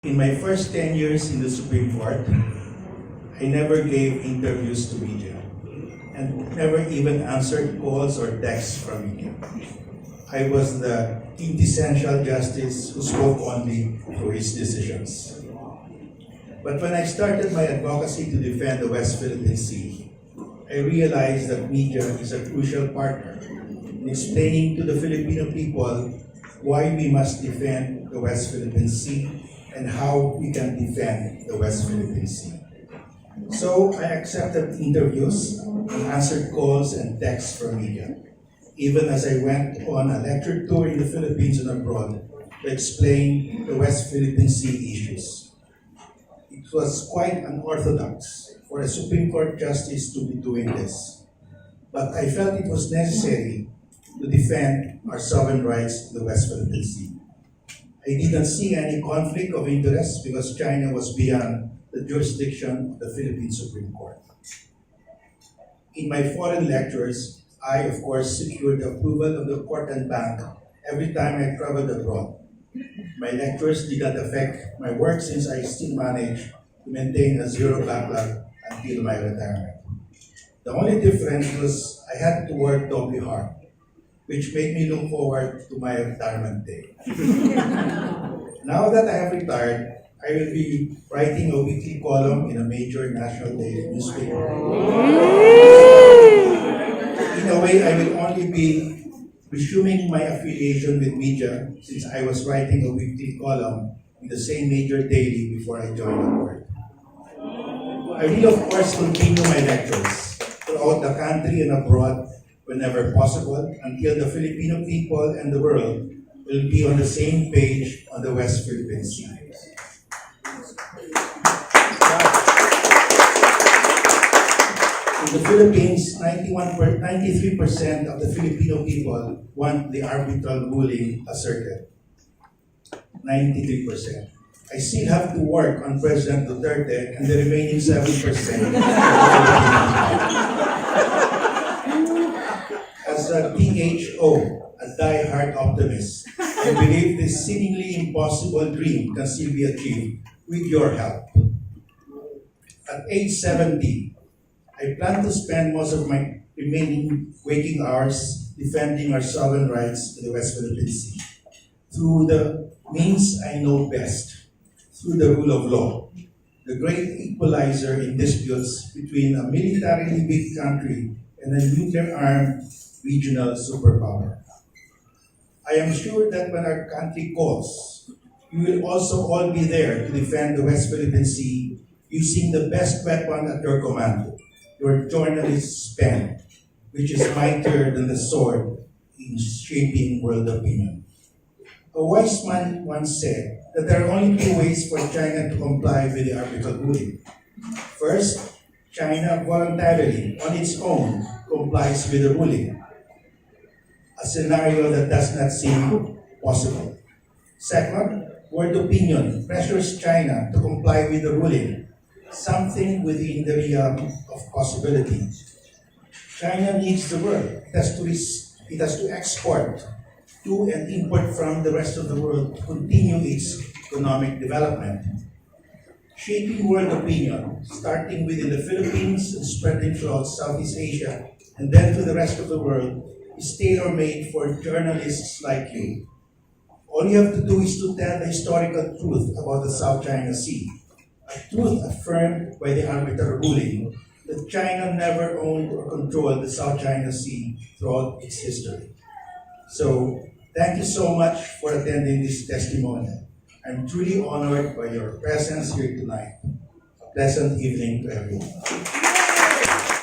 In my first 10 years in the Supreme Court, I never gave interviews to media and never even answered calls or texts from media. I was the quintessential justice who spoke only through his decisions. But when I started my advocacy to defend the West Philippine Sea, I realized that media is a crucial partner in explaining to the Filipino people why we must defend the West Philippine Sea and how we can defend the West Philippine Sea. So I accepted interviews and answered calls and texts from media, even as I went on a lecture tour in the Philippines and abroad to explain the West Philippine Sea issues. It was quite unorthodox for a Supreme Court justice to be doing this, but I felt it was necessary to defend our sovereign rights in the West Philippine Sea. I didn't see any conflict of interest because China was beyond the jurisdiction of the Philippine Supreme Court. In my foreign lectures, I, of course, secured the approval of the court and bank every time I traveled abroad. My lectures did not affect my work since I still managed to maintain a zero backlog until my retirement. The only difference was I had to work doubly hard, which made me look forward to my retirement day. Now that I have retired, I will be writing a weekly column in a major national daily newspaper. In a way, I will only be resuming my affiliation with media since I was writing a weekly column in the same major daily before I joined the court. I will, of course, continue my lectures throughout the country and abroad whenever possible, until the Filipino people and the world will be on the same page on the West Philippine Sea. In the Philippines, 93% of the Filipino people want the arbitral ruling asserted. 93%. I still have to work on President Duterte and the remaining 7%. As a THO, a die-hard optimist, I believe this seemingly impossible dream can still be achieved with your help. At age 70, I plan to spend most of my remaining waking hours defending our sovereign rights in the West Philippine Sea through the means I know best, through the rule of law, the great equalizer in disputes between a militarily weak country and a nuclear-armed regional superpower. I am sure that when our country calls, you will also all be there to defend the West Philippine Sea using the best weapon at your command, your journalist's pen, which is mightier than the sword in shaping world opinion. A wise man once said that there are only two ways for China to comply with the arbitral ruling. First, China voluntarily, on its own, complies with the ruling, a scenario that does not seem possible. Second, world opinion pressures China to comply with the ruling, something within the realm of possibility. China needs the world. It has to export to and import from the rest of the world to continue its economic development. Shaping world opinion, starting within the Philippines and spreading throughout Southeast Asia and then to the rest of the world, is tailor-made for journalists like you. All you have to do is to tell the historical truth about the South China Sea, a truth affirmed by the arbitral ruling that China never owned or controlled the South China Sea throughout its history. So, thank you so much for attending this testimonial. I'm truly honored by your presence here tonight. A pleasant evening to everyone.